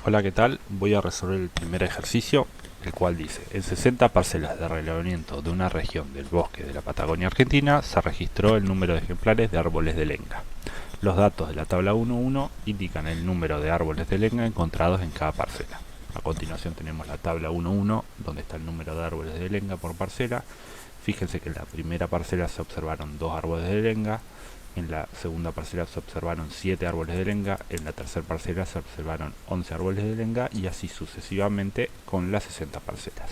Hola, ¿qué tal? Voy a resolver el primer ejercicio, el cual dice: en 60 parcelas de relevamiento de una región del bosque de la Patagonia Argentina se registró el número de ejemplares de árboles de lenga. Los datos de la tabla 1.1 indican el número de árboles de lenga encontrados en cada parcela. A continuación tenemos la tabla 1.1, donde está el número de árboles de lenga por parcela. Fíjense que en la primera parcela se observaron 2 árboles de lenga, en la segunda parcela se observaron 7 árboles de lenga, en la tercera parcela se observaron 11 árboles de lenga y así sucesivamente con las 60 parcelas.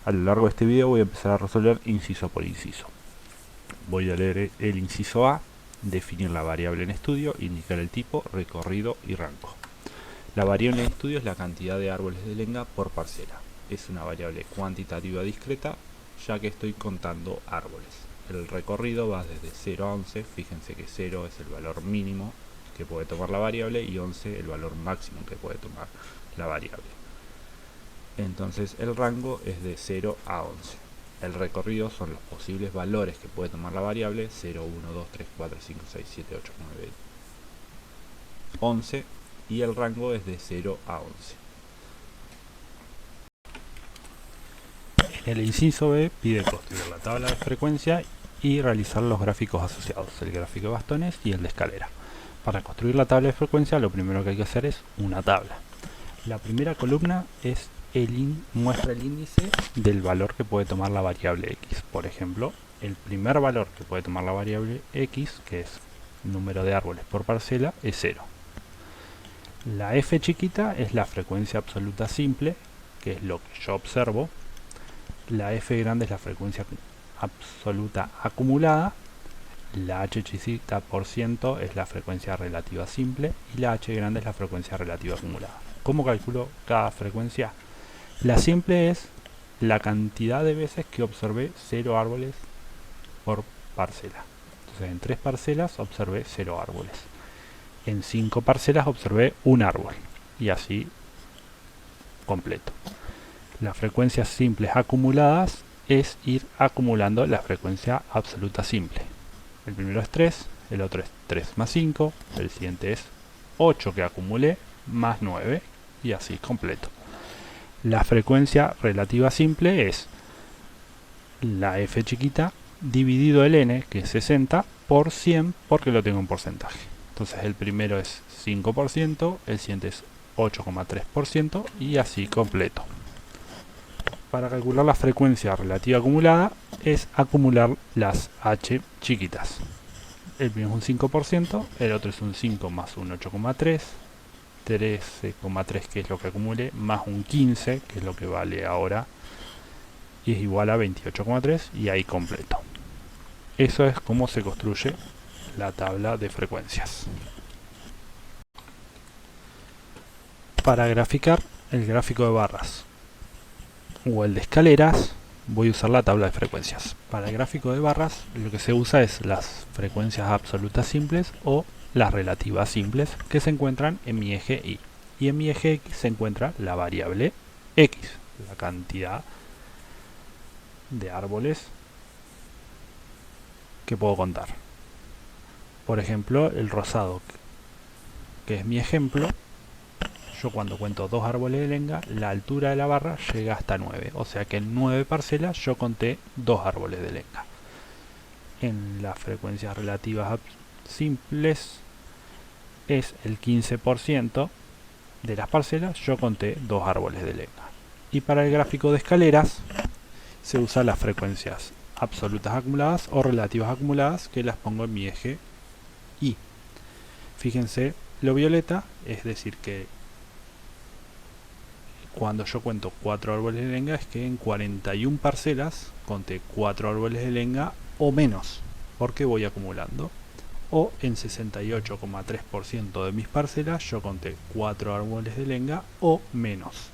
A lo largo de este video voy a empezar a resolver inciso por inciso. Voy a leer el inciso A, definir la variable en estudio, indicar el tipo, recorrido y rango. La variable en estudio es la cantidad de árboles de lenga por parcela. Es una variable cuantitativa discreta, ya que estoy contando árboles. El recorrido va desde 0 a 11, fíjense que 0 es el valor mínimo que puede tomar la variable y 11 el valor máximo que puede tomar la variable. Entonces el rango es de 0 a 11. El recorrido son los posibles valores que puede tomar la variable: 0, 1, 2, 3, 4, 5, 6, 7, 8, 9, 11, y el rango es de 0 a 11. En el inciso B pide construir la tabla de frecuencia y realizar los gráficos asociados, el gráfico de bastones y el de escalera. Para construir la tabla de frecuencia lo primero que hay que hacer es una tabla. La primera columna es muestra el índice del valor que puede tomar la variable x. Por ejemplo, el primer valor que puede tomar la variable x, que es número de árboles por parcela, es 0. La f chiquita es la frecuencia absoluta simple, que es lo que yo observo. La f grande es la frecuencia absoluta acumulada. La h chiquita por ciento es la frecuencia relativa simple y la h grande es la frecuencia relativa acumulada. ¿Cómo calculo cada frecuencia? La simple es la cantidad de veces que observé 0 árboles por parcela. Entonces en 3 parcelas observé 0 árboles. En 5 parcelas observé un árbol y así completo. Las frecuencias simples acumuladas es ir acumulando la frecuencia absoluta simple. El primero es 3, el otro es 3 más 5, el siguiente es 8 que acumulé más 9 y así completo. La frecuencia relativa simple es la f chiquita dividido el n, que es 60, por 100, porque lo tengo en porcentaje. Entonces el primero es 5%, el siguiente es 8,3% y así completo. Para calcular la frecuencia relativa acumulada es acumular las h chiquitas. El primero es un 5%, el otro es un 5 más un 8,3, 13,3 que es lo que acumulé, más un 15 que es lo que vale ahora, y es igual a 28,3 y ahí completo. Eso es como se construye la tabla de frecuencias. Para graficar el gráfico de barras o el de escaleras, voy a usar la tabla de frecuencias. Para el gráfico de barras lo que se usa es las frecuencias absolutas simples o las relativas simples, que se encuentran en mi eje Y. Y en mi eje X se encuentra la variable X, la cantidad de árboles que puedo contar. Por ejemplo, el rosado, que es mi ejemplo, yo cuando cuento 2 árboles de lenga, la altura de la barra llega hasta 9. O sea que en 9 parcelas yo conté 2 árboles de lenga. En las frecuencias relativas simples es el 15% de las parcelas, yo conté 2 árboles de lenga. Y para el gráfico de escaleras se usan las frecuencias absolutas acumuladas o relativas acumuladas, que las pongo en mi eje Y. Fíjense, lo violeta, es decir que cuando yo cuento 4 árboles de lenga es que en 41 parcelas conté 4 árboles de lenga o menos, porque voy acumulando. O en 68,3% de mis parcelas yo conté 4 árboles de lenga o menos.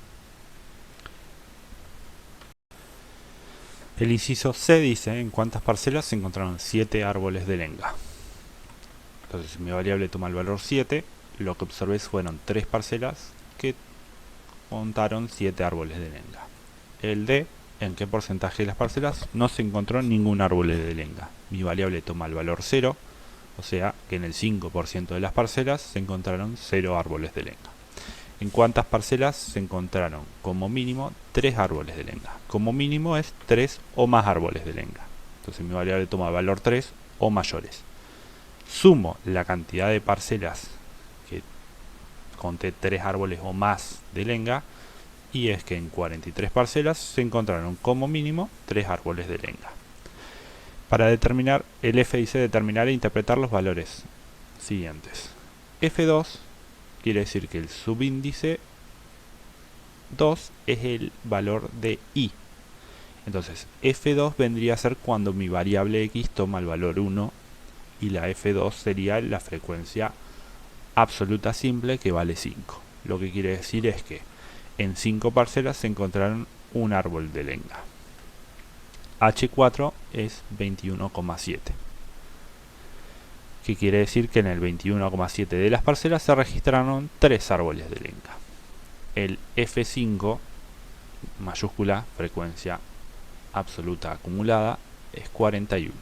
El inciso C dice en cuántas parcelas se encontraron 7 árboles de lenga. Entonces, si mi variable toma el valor 7, lo que observé fueron 3 parcelas que contaron 7 árboles de lenga. El D, en qué porcentaje de las parcelas no se encontró ningún árbol de lenga. Mi variable toma el valor 0, o sea que en el 5% de las parcelas se encontraron 0 árboles de lenga. en cuántas parcelas se encontraron como mínimo 3 árboles de lenga. Como mínimo es 3 o más árboles de lenga. Entonces mi variable toma el valor 3 o mayores. Sumo la cantidad de parcelas que conté 3 árboles o más de lenga, y es que en 43 parcelas se encontraron como mínimo 3 árboles de lenga. Para determinar, el f dice determinar e interpretar los valores siguientes. F2 quiere decir que el subíndice 2 es el valor de i. Entonces F2 vendría a ser cuando mi variable x toma el valor 1, y la F2 sería la frecuencia absoluta simple, que vale 5. Lo que quiere decir es que en 5 parcelas se encontraron un árbol de lenga. H4 es 21,7. Que quiere decir que en el 21,7 de las parcelas se registraron 3 árboles de lenga. El F5, mayúscula, frecuencia absoluta acumulada, es 41.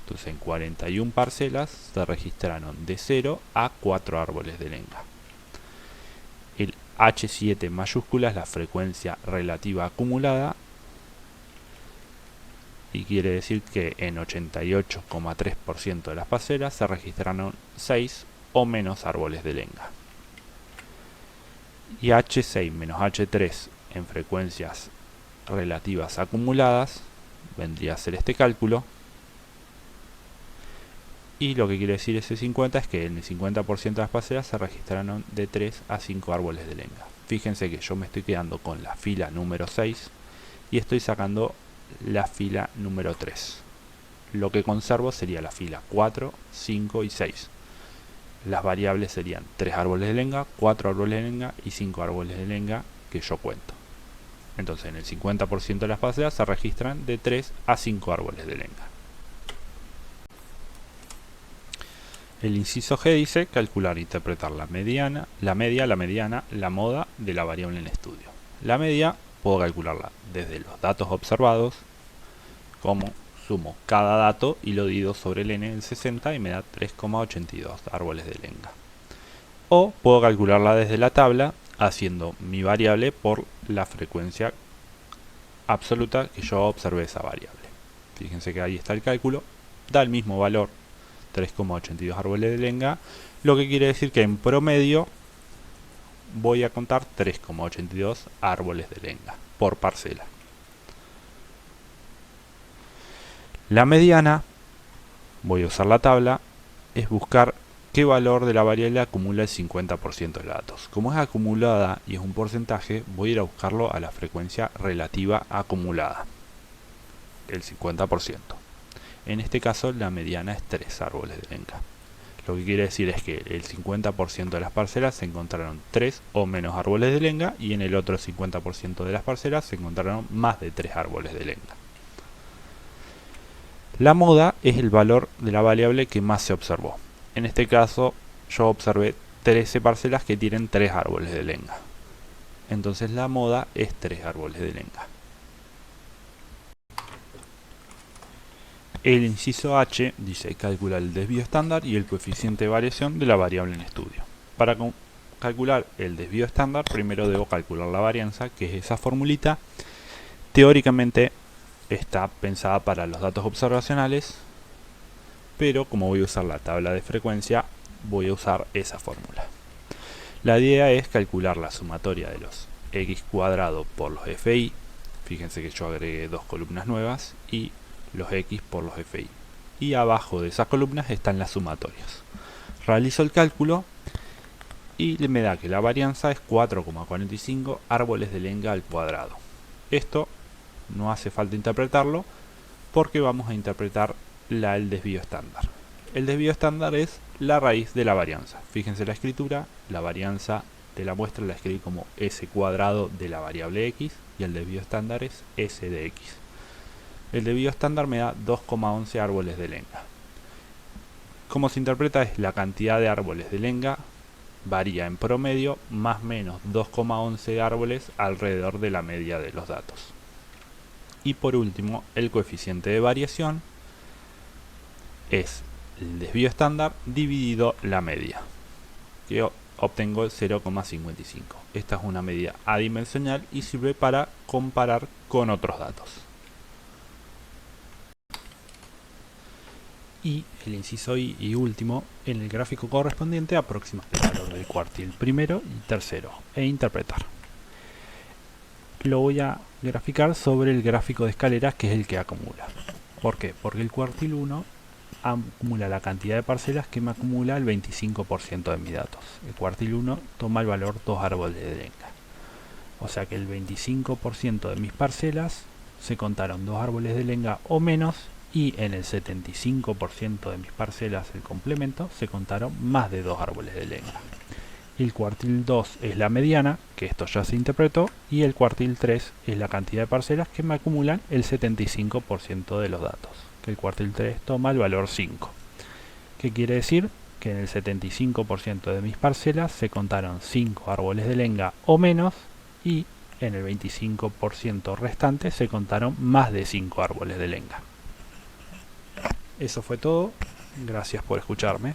Entonces en 41 parcelas se registraron de 0 a 4 árboles de lenga. El H7 mayúscula es la frecuencia relativa acumulada, y quiere decir que en 88,3% de las parcelas se registraron 6 o menos árboles de lenga. Y H6 menos H3 en frecuencias relativas acumuladas vendría a ser este cálculo, y lo que quiere decir ese 50 es que en el 50% de las parcelas se registraron de 3 a 5 árboles de lenga. Fíjense que yo me estoy quedando con la fila número 6 y estoy sacando la fila número 3. Lo que conservo sería la fila 4, 5 y 6. Las variables serían 3 árboles de lenga, 4 árboles de lenga y 5 árboles de lenga que yo cuento. Entonces en el 50% de las parcelas se registran de 3 a 5 árboles de lenga. El inciso G dice calcular e interpretar la media, la mediana, la moda de la variable en estudio. La media puedo calcularla desde los datos observados, como sumo cada dato y lo divido sobre el n del 60 y me da 3,82 árboles de lenga. O puedo calcularla desde la tabla haciendo mi variable por la frecuencia absoluta que yo observé esa variable. Fíjense que ahí está el cálculo, da el mismo valor, 3,82 árboles de lenga, lo que quiere decir que en promedio voy a contar 3,82 árboles de lenga por parcela. La mediana, voy a usar la tabla, es buscar qué valor de la variable acumula el 50% de los datos. Como es acumulada y es un porcentaje, voy a ir a buscarlo a la frecuencia relativa acumulada, el 50%. En este caso la mediana es 3 árboles de lenga. Lo que quiere decir es que el 50% de las parcelas se encontraron 3 o menos árboles de lenga, y en el otro 50% de las parcelas se encontraron más de 3 árboles de lenga. La moda es el valor de la variable que más se observó. En este caso yo observé 13 parcelas que tienen 3 árboles de lenga. Entonces la moda es 3 árboles de lenga. El inciso H dice calcular el desvío estándar y el coeficiente de variación de la variable en estudio. Para calcular el desvío estándar, primero debo calcular la varianza, que es esa formulita. Teóricamente está pensada para los datos observacionales, pero como voy a usar la tabla de frecuencia, voy a usar esa fórmula. La idea es calcular la sumatoria de los x cuadrado por los fi. Fíjense que yo agregué 2 columnas nuevas, y los x por los fi, y abajo de esas columnas están las sumatorias. Realizo el cálculo y me da que la varianza es 4,45 árboles de lenga al cuadrado. Esto no hace falta interpretarlo porque vamos a interpretar el desvío estándar. El desvío estándar es la raíz de la varianza. Fíjense la escritura, la varianza de la muestra la escribí como s cuadrado de la variable x, y el desvío estándar es s de x. El desvío estándar me da 2,11 árboles de lenga. Como se interpreta es la cantidad de árboles de lenga varía en promedio más o menos 2,11 árboles alrededor de la media de los datos. Y por último, el coeficiente de variación es el desvío estándar dividido la media, que obtengo el 0,55. Esta es una medida adimensional y sirve para comparar con otros datos. Y el inciso I y último, en el gráfico correspondiente aproximar el valor del cuartil primero y tercero e interpretar. Lo voy a graficar sobre el gráfico de escaleras, que es el que acumula. ¿Por qué? Porque el cuartil 1 acumula la cantidad de parcelas que me acumula el 25% de mis datos. El cuartil 1 toma el valor 2 árboles de lenga. O sea que el 25% de mis parcelas se contaron 2 árboles de lenga o menos, y en el 75% de mis parcelas, el complemento, se contaron más de 2 árboles de lenga. El cuartil 2 es la mediana, que esto ya se interpretó, y el cuartil 3 es la cantidad de parcelas que me acumulan el 75% de los datos, que el cuartil 3 toma el valor 5. ¿Qué quiere decir? Que en el 75% de mis parcelas se contaron 5 árboles de lenga o menos, y en el 25% restante se contaron más de 5 árboles de lenga. Eso fue todo. Gracias por escucharme.